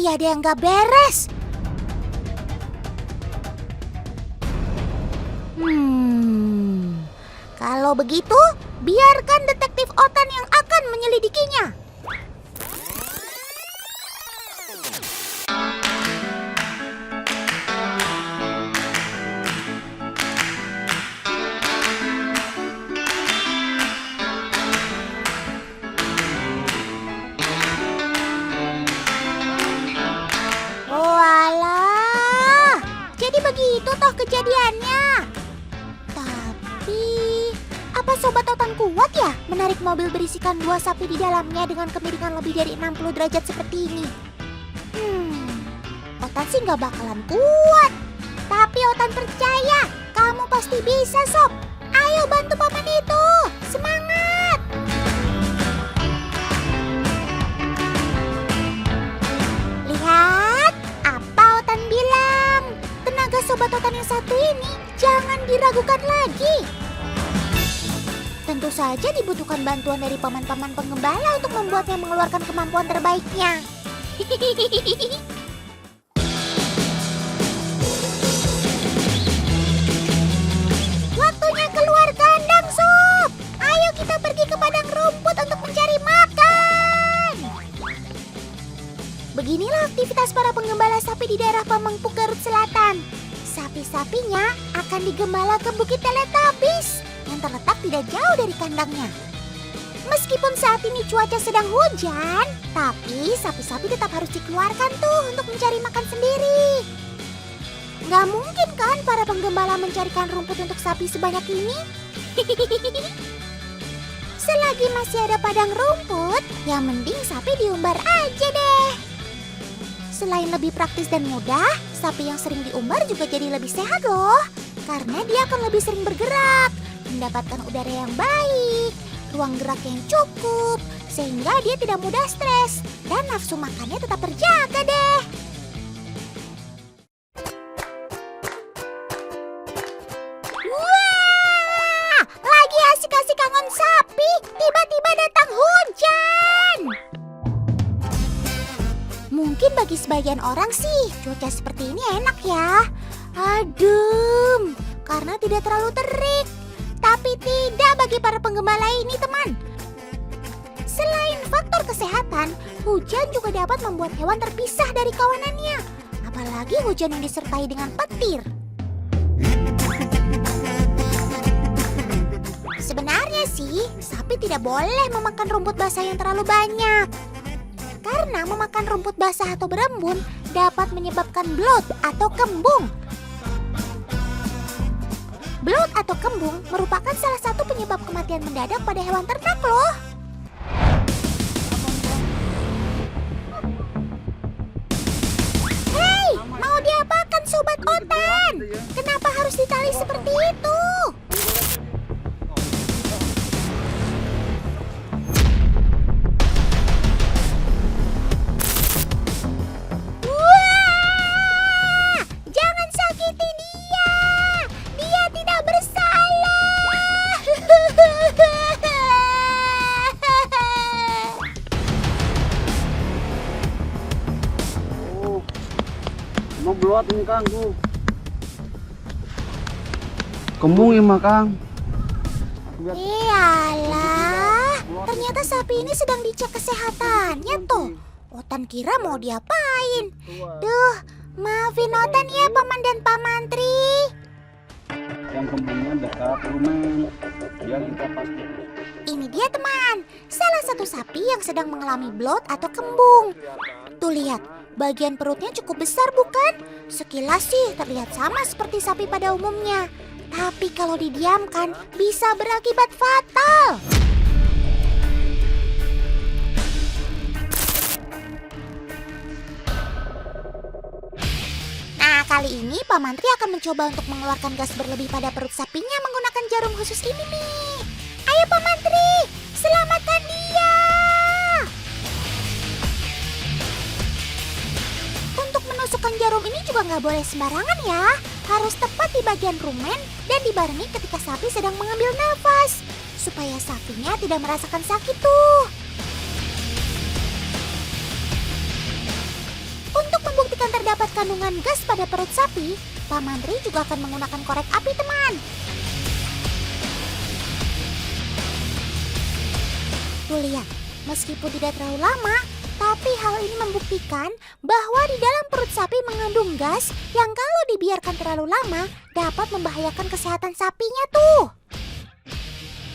Pasti ada yang gak beres. Kalau begitu, biarkan detektif Otan yang akan menyelidikinya. Walah, jadi begitu toh kejadiannya. Tapi, apa Sobat Otan kuat ya menarik mobil berisikan 2 sapi di dalamnya dengan kemiringan lebih dari 60 derajat seperti ini? Otan sih nggak bakalan kuat. Tapi Otan percaya, kamu pasti bisa, Sob. Ayo bantu paman itu, semangat! Lihat, apa Otan bilang? Tenaga Sobat Otan yang satu ini jangan diragukan lagi. Tentu saja dibutuhkan bantuan dari paman-paman penggembala untuk membuatnya mengeluarkan kemampuan terbaiknya. Waktunya keluar kandang, Sob. Ayo kita pergi ke padang rumput untuk mencari makan. Beginilah aktivitas para penggembala sapi di daerah Pamengpuk, Garut Selatan. Sapi-sapinya akan digembala ke Bukit Teletubbies yang terletak tidak jauh dari kandangnya. Meskipun saat ini cuaca sedang hujan, tapi sapi-sapi tetap harus dikeluarkan tuh untuk mencari makan sendiri. Nggak mungkin kan para penggembala mencarikan rumput untuk sapi sebanyak ini? Selagi masih ada padang rumput, yang mending sapi diumbar aja deh. Selain lebih praktis dan mudah, sapi yang sering diumbar juga jadi lebih sehat loh. Karena dia akan lebih sering bergerak, mendapatkan udara yang baik, ruang gerak yang cukup, sehingga dia tidak mudah stres dan nafsu makannya tetap terjaga deh. Wah, lagi asik-asik kangen sapi, tiba-tiba datang hujan. Mungkin bagi sebagian orang sih, cuaca seperti ini enak ya. Adem, karena tidak terlalu terik. Tapi tidak bagi para penggembala ini, teman. Selain faktor kesehatan, hujan juga dapat membuat hewan terpisah dari kawanannya. Apalagi hujan yang disertai dengan petir. Sebenarnya sih, sapi tidak boleh memakan rumput basah yang terlalu banyak. Karena memakan rumput basah atau berembun dapat menyebabkan bloat atau kembung. Bloat atau kembung merupakan salah satu penyebab kematian mendadak pada hewan ternak loh. Hei, mau diapakan Sobat Otan? Kenapa harus ditali seperti itu? Mau bloat ini Kang tuh. Kembung ya mah Kang. Iyalah, ternyata sapi ini sedang dicek kesehatannya tuh. Otan kira mau diapain. Duh, maafin Otan ya Paman dan Pak Mantri. Yang kembungnya dekat lumayan. Biar kita pasti. Ini dia teman, salah satu sapi yang sedang mengalami bloat atau kembung. Tuh lihat, bagian perutnya cukup besar bukan? Sekilas sih terlihat sama seperti sapi pada umumnya. Tapi kalau didiamkan bisa berakibat fatal. Nah, kali ini Pak Mantri akan mencoba untuk mengeluarkan gas berlebih pada perut sapinya menggunakan jarum khusus ini nih. Ayo Pak Mantri, selamatkan dia. Untuk menusukkan jarum ini juga nggak boleh sembarangan ya. Harus tepat di bagian rumen dan dibarengi ketika sapi sedang mengambil nafas. Supaya sapinya tidak merasakan sakit tuh. mendapat kandungan gas pada perut sapi, Paman Tri juga akan menggunakan korek api, teman. Tuh lihat, meskipun tidak terlalu lama, tapi hal ini membuktikan bahwa di dalam perut sapi mengandung gas yang kalau dibiarkan terlalu lama dapat membahayakan kesehatan sapinya tuh.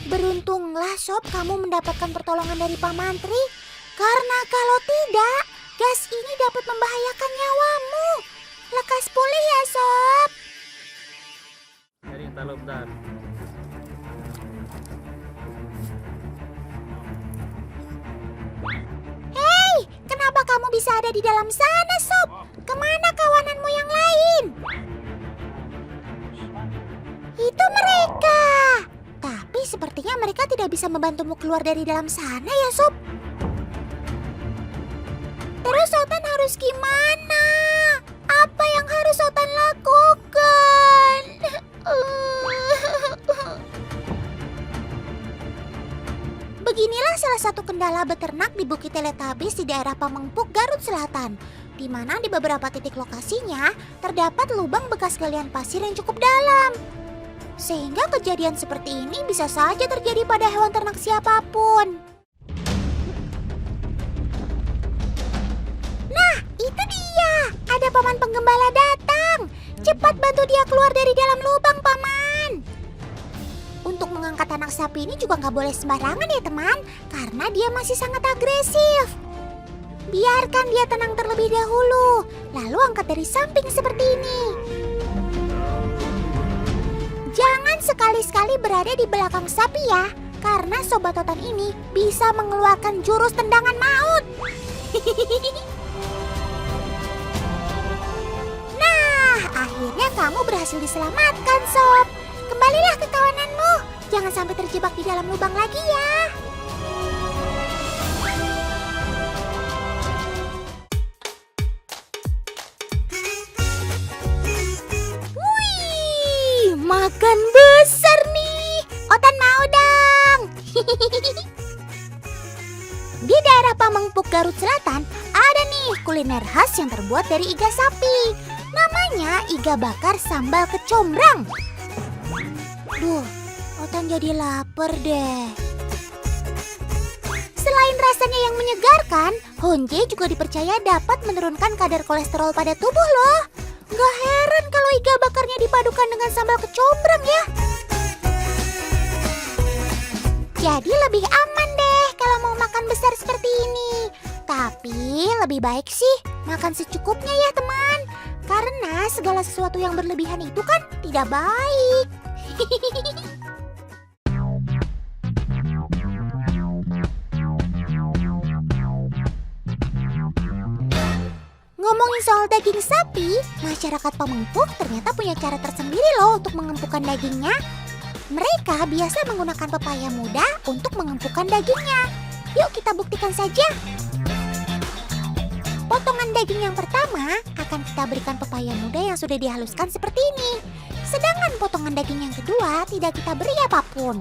Beruntunglah Sob kamu mendapatkan pertolongan dari Paman Tri. Karena kalau tidak, gas ini dapat membahayakan nyawamu. Lekas pulih ya Sob. Dari talobdan. Hei, kenapa kamu bisa ada di dalam sana Sob? Kemana kawananmu yang lain? Itu mereka. Tapi sepertinya mereka tidak bisa membantumu keluar dari dalam sana ya Sob. Terus Otan harus gimana? Apa yang harus Otan lakukan? Beginilah salah satu kendala beternak di Bukit Teletubbies di daerah Pamengpuk, Garut Selatan, di mana di beberapa titik lokasinya terdapat lubang bekas galian pasir yang cukup dalam. Sehingga kejadian seperti ini bisa saja terjadi pada hewan ternak siapapun. Nah, itu dia. Ada paman penggembala datang. Cepat bantu dia keluar dari dalam lubang, Paman. Untuk mengangkat anak sapi ini juga nggak boleh sembarangan ya, teman. Karena dia masih sangat agresif. Biarkan dia tenang terlebih dahulu. Lalu angkat dari samping seperti ini. Jangan sekali-sekali berada di belakang sapi ya, karena Sobat Otan ini bisa mengeluarkan jurus tendangan maut. Nah, akhirnya kamu berhasil diselamatkan, Sob. Kembalilah ke kawananmu. Jangan sampai terjebak di dalam lubang lagi ya. Makan besar nih. Otan mau dong. Di daerah Pamengpuk, Garut Selatan, ada nih kuliner khas yang terbuat dari iga sapi. Namanya iga bakar sambal kecombrang. Duh, Otan jadi lapar deh. Selain rasanya yang menyegarkan, honje juga dipercaya dapat menurunkan kadar kolesterol pada tubuh loh. Gak heran kalau iga bakarnya dipadukan dengan sambal kecombrang ya. Jadi lebih aman deh kalau mau makan besar seperti ini. Tapi lebih baik sih makan secukupnya ya teman. Karena segala sesuatu yang berlebihan itu kan tidak baik. Ngomongin soal daging sapi, masyarakat Pamengpuk ternyata punya cara tersendiri loh untuk mengempukkan dagingnya. Mereka biasa menggunakan pepaya muda untuk mengempukkan dagingnya. Yuk kita buktikan saja. Potongan daging yang pertama akan kita berikan pepaya muda yang sudah dihaluskan seperti ini. Sedangkan potongan daging yang kedua tidak kita beri apapun.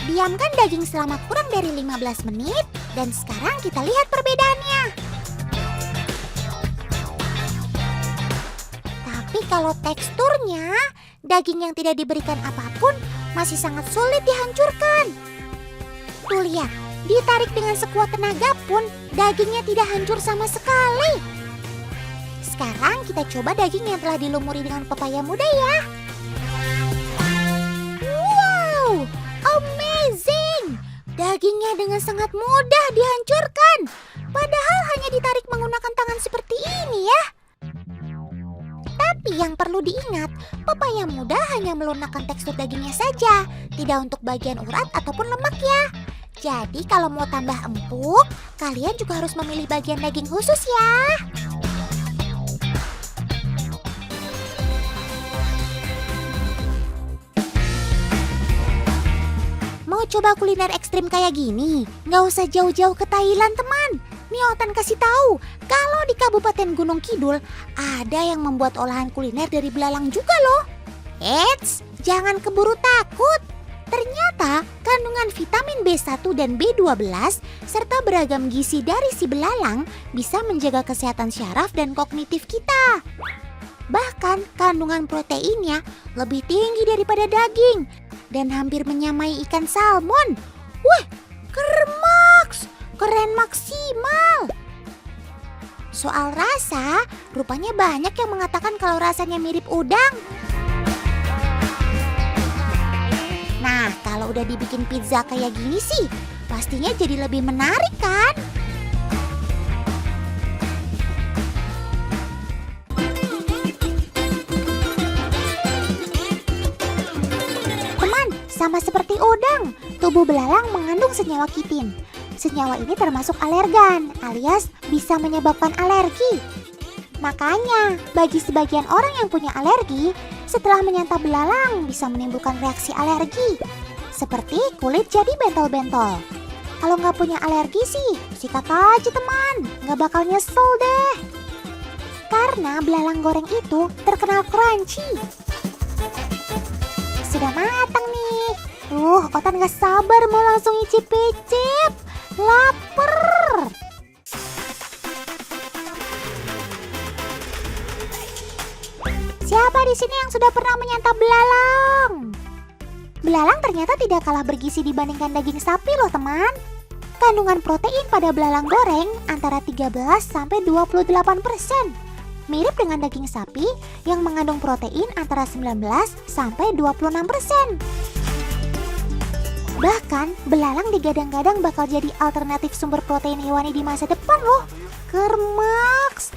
Diamkan daging selama kurang dari 15 menit dan sekarang kita lihat perbedaannya. Tapi kalau teksturnya, daging yang tidak diberikan apapun masih sangat sulit dihancurkan. Tuh lihat, ditarik dengan sekuat tenaga pun dagingnya tidak hancur sama sekali. Sekarang kita coba daging yang telah dilumuri dengan pepaya muda ya. Wow, amazing! Dagingnya dengan sangat mudah dihancurkan. Padahal hanya ditarik menggunakan tangan seperti ini ya. Tapi yang perlu diingat, pepaya muda hanya melunakkan tekstur dagingnya saja, tidak untuk bagian urat ataupun lemak ya. Jadi kalau mau tambah empuk, kalian juga harus memilih bagian daging khusus ya. Mau coba kuliner ekstrim kayak gini? Nggak usah jauh-jauh ke Thailand teman. Nih Otan kasih tahu, kalau di Kabupaten Gunung Kidul ada yang membuat olahan kuliner dari belalang juga loh. Eits, jangan keburu takut. Ternyata Kandungan vitamin B1 dan B12 serta beragam gizi dari si belalang bisa menjaga kesehatan syaraf dan kognitif kita. Bahkan kandungan proteinnya lebih tinggi daripada daging dan hampir menyamai ikan salmon. Wih, kermaks, keren maksimal. Soal rasa, rupanya banyak yang mengatakan kalau rasanya mirip udang. Nah, kalau udah dibikin pizza kayak gini sih, pastinya jadi lebih menarik kan? Teman, sama seperti udang, tubuh belalang mengandung senyawa kitin. Senyawa ini termasuk alergan, alias bisa menyebabkan alergi. Makanya, bagi sebagian orang yang punya alergi, setelah menyantap belalang bisa menimbulkan reaksi alergi, seperti kulit jadi bentol-bentol. Kalau nggak punya alergi sih, sikat aja teman, nggak bakal nyesel deh. Karena belalang goreng itu terkenal crunchy. Sudah matang nih. Otan nggak sabar mau langsung icip-icip. Laper. Siapa di sini yang sudah pernah menyantap belalang? Belalang ternyata tidak kalah bergizi dibandingkan daging sapi loh teman. Kandungan protein pada belalang goreng antara 13 sampai 28%. Mirip dengan daging sapi yang mengandung protein antara 19 sampai 26%. Bahkan belalang digadang-gadang bakal jadi alternatif sumber protein hewani di masa depan loh. Kermaks.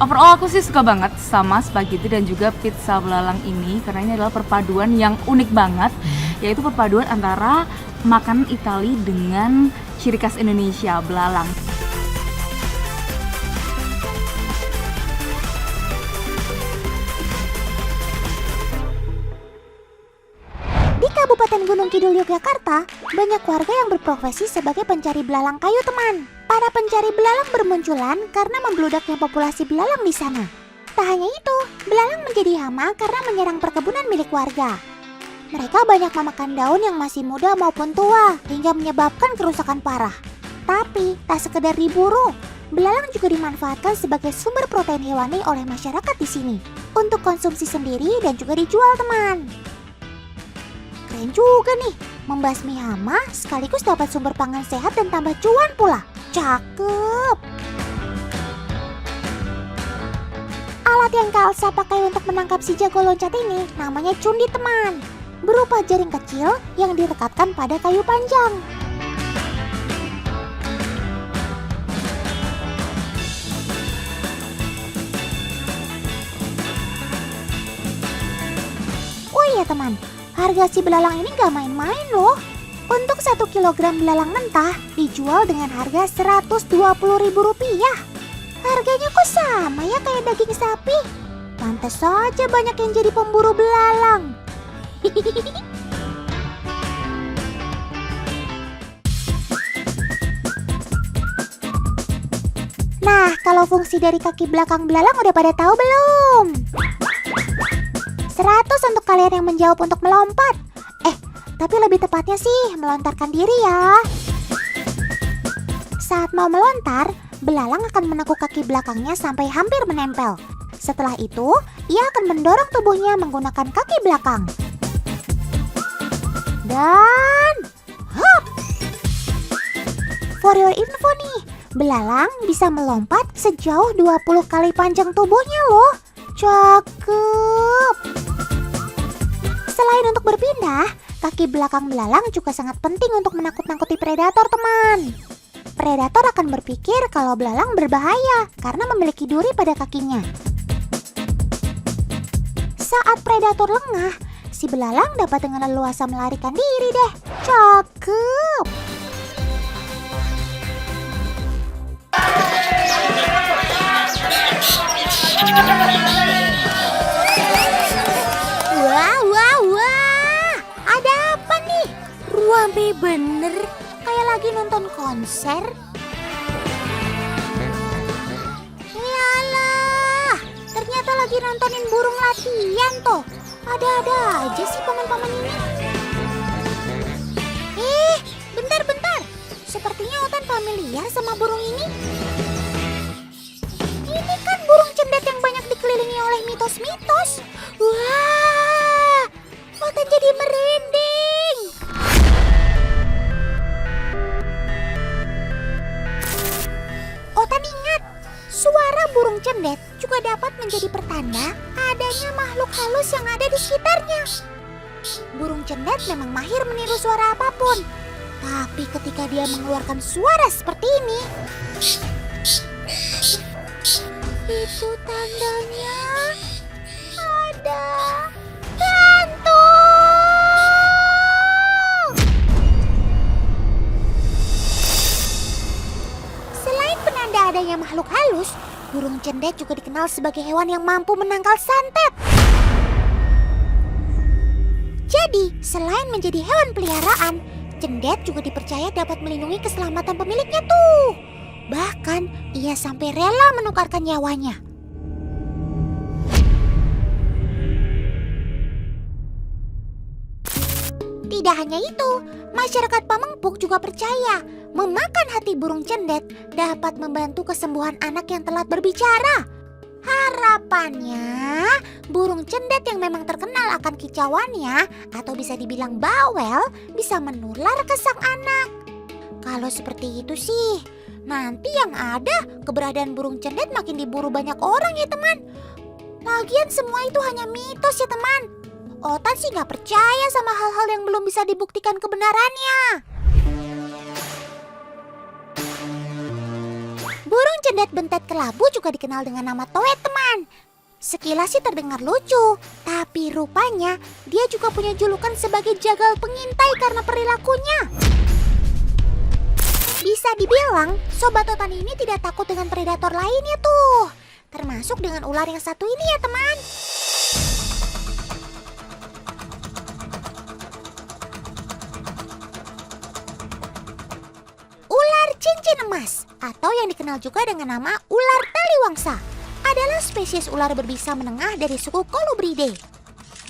Overall aku sih suka banget sama spaghetti dan juga pizza belalang ini karena ini adalah perpaduan yang unik banget, yaitu perpaduan antara makanan Italia dengan ciri khas Indonesia, belalang. Di Kabupaten Gunung Kidul, Yogyakarta, banyak warga yang berprofesi sebagai pencari belalang kayu teman. Para pencari belalang bermunculan karena membludaknya populasi belalang di sana. Tak hanya itu, belalang menjadi hama karena menyerang perkebunan milik warga. Mereka banyak memakan daun yang masih muda maupun tua, hingga menyebabkan kerusakan parah. Tapi, tak sekedar diburu, belalang juga dimanfaatkan sebagai sumber protein hewani oleh masyarakat di sini, untuk konsumsi sendiri dan juga dijual teman. Keren juga nih, membasmi hama sekaligus dapat sumber pangan sehat dan tambah cuan pula. Cakep. Alat yang Kak Elsa pakai untuk menangkap si jago loncat ini namanya cundi teman. Berupa jaring kecil yang direkatkan pada kayu panjang. Oh iya teman, harga si belalang ini gak main-main loh. Untuk 1 kilogram belalang mentah dijual dengan harga Rp120.000. Harganya kok sama ya kayak daging sapi? Pantas saja banyak yang jadi pemburu belalang. Nah, kalau fungsi dari kaki belakang belalang udah pada tahu belum? 100 untuk kalian yang menjawab untuk melompat. Tapi lebih tepatnya sih melontarkan diri ya. Saat mau melontar, belalang akan menekuk kaki belakangnya sampai hampir menempel. Setelah itu, ia akan mendorong tubuhnya menggunakan kaki belakang. Dan hop! For your info nih, belalang bisa melompat sejauh 20 kali panjang tubuhnya loh. Cakep! Selain untuk berpindah, kaki belakang belalang juga sangat penting untuk menakut-nakuti predator teman. Predator akan berpikir kalau belalang berbahaya karena memiliki duri pada kakinya. Saat predator lengah, si belalang dapat dengan leluasa melarikan diri deh. Cakep! Wah, ada apa nih? Rame bener, kayak lagi nonton konser. Yalah, ternyata lagi nontonin burung latihan tuh. Ada-ada aja sih paman-paman ini. Sepertinya Otan familiar sama burung ini. Ini kan burung cendet yang banyak dikelilingi oleh mitos-mitos. Wah, Otan jadi merinding. Otan ingat, suara burung cendet juga dapat menjadi pertanda adanya makhluk halus yang ada di sekitarnya. Burung cendet memang mahir meniru suara apapun. Tapi ketika dia mengeluarkan suara seperti ini, itu tandanya ada hantu. Selain penanda adanya makhluk halus, burung cendet juga dikenal sebagai hewan yang mampu menangkal santet. Jadi, selain menjadi hewan peliharaan, cendet juga dipercaya dapat melindungi keselamatan pemiliknya tuh. Bahkan, ia sampai rela menukarkan nyawanya. Tidak hanya itu, masyarakat Pamengpuk juga percaya memakan hati burung cendet dapat membantu kesembuhan anak yang telat berbicara. Harapannya, burung cendet yang memang terkenal akan kicauannya atau bisa dibilang bawel bisa menular ke sang anak. Kalau seperti itu sih, nanti yang ada keberadaan burung cendet makin diburu banyak orang ya teman. Lagian semua itu hanya mitos ya teman. Otan sih gak percaya sama hal-hal yang belum bisa dibuktikan kebenarannya. Burung cendet bentet kelabu juga dikenal dengan nama toet teman. Sekilas sih terdengar lucu, tapi rupanya dia juga punya julukan sebagai jagal pengintai karena perilakunya. Bisa dibilang, sobat Otan ini tidak takut dengan predator lainnya tuh. Termasuk dengan ular yang satu ini ya teman. Ular cincin emas, atau yang dikenal juga dengan nama ular taliwangsa, adalah spesies ular berbisa menengah dari suku Colubridae.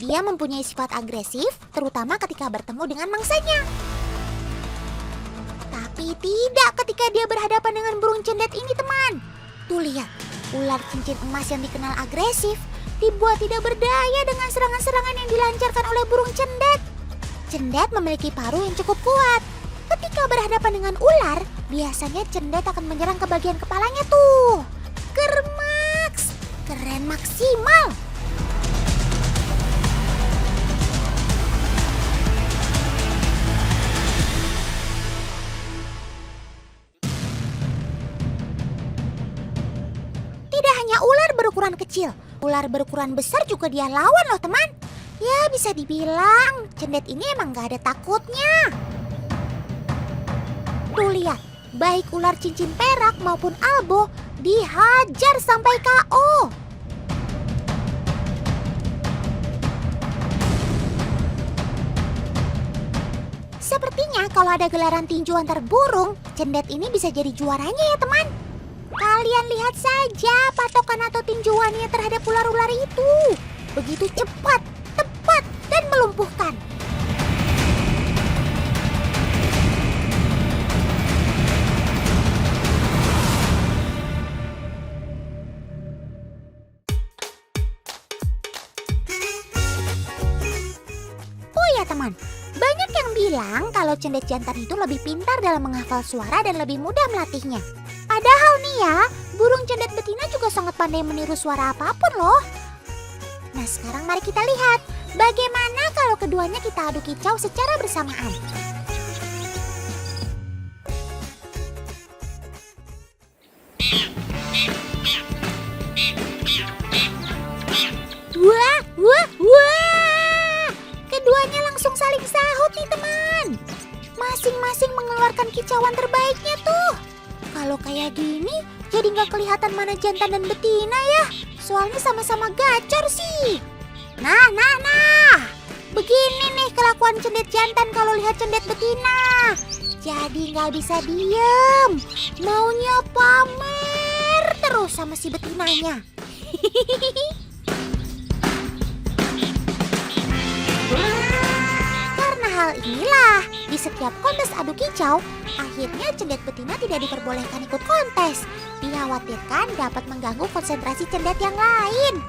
Dia mempunyai sifat agresif, terutama ketika bertemu dengan mangsanya. Tapi tidak ketika dia berhadapan dengan burung cendet ini teman. Tuh lihat, ular cincin emas yang dikenal agresif dibuat tidak berdaya dengan serangan-serangan yang dilancarkan oleh burung cendet. Cendet memiliki paruh yang cukup kuat. Ketika berhadapan dengan ular, biasanya cendet akan menyerang ke bagian kepalanya tuh. Kermaks, keren maksimal. Tidak hanya ular berukuran kecil, ular berukuran besar juga dia lawan loh teman. Ya bisa dibilang cendet ini emang gak ada takutnya. Tuh lihat, baik ular cincin perak maupun albo dihajar sampai KO. Sepertinya kalau ada gelaran tinju antar burung, cendet ini bisa jadi juaranya ya teman. Kalian lihat saja patokan atau tinjuannya terhadap ular-ular itu. Begitu cepat, tepat, dan melumpuhkan. Teman, banyak yang bilang kalau cendet jantan itu lebih pintar dalam menghafal suara dan lebih mudah melatihnya. Padahal nih ya, burung cendet betina juga sangat pandai meniru suara apapun loh. Nah sekarang mari kita lihat bagaimana kalau keduanya kita adu kicau secara bersamaan. Wah, wah, wah! Keduanya langsung saling sahut nih teman. Masing-masing mengeluarkan kicauan terbaiknya tuh. Kalau kayak gini, jadi nggak kelihatan mana jantan dan betina ya. Soalnya sama-sama gacor sih. Nah. Begini nih kelakuan cendet jantan kalau lihat cendet betina. Jadi nggak bisa diem. Maunya pamer terus sama si betinanya. Karena hal inilah, di setiap kontes adu kicau, akhirnya cendet betina tidak diperbolehkan ikut kontes. Dikhawatirkan dapat mengganggu konsentrasi cendet yang lain.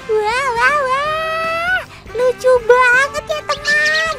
Wah, lucu banget ya teman.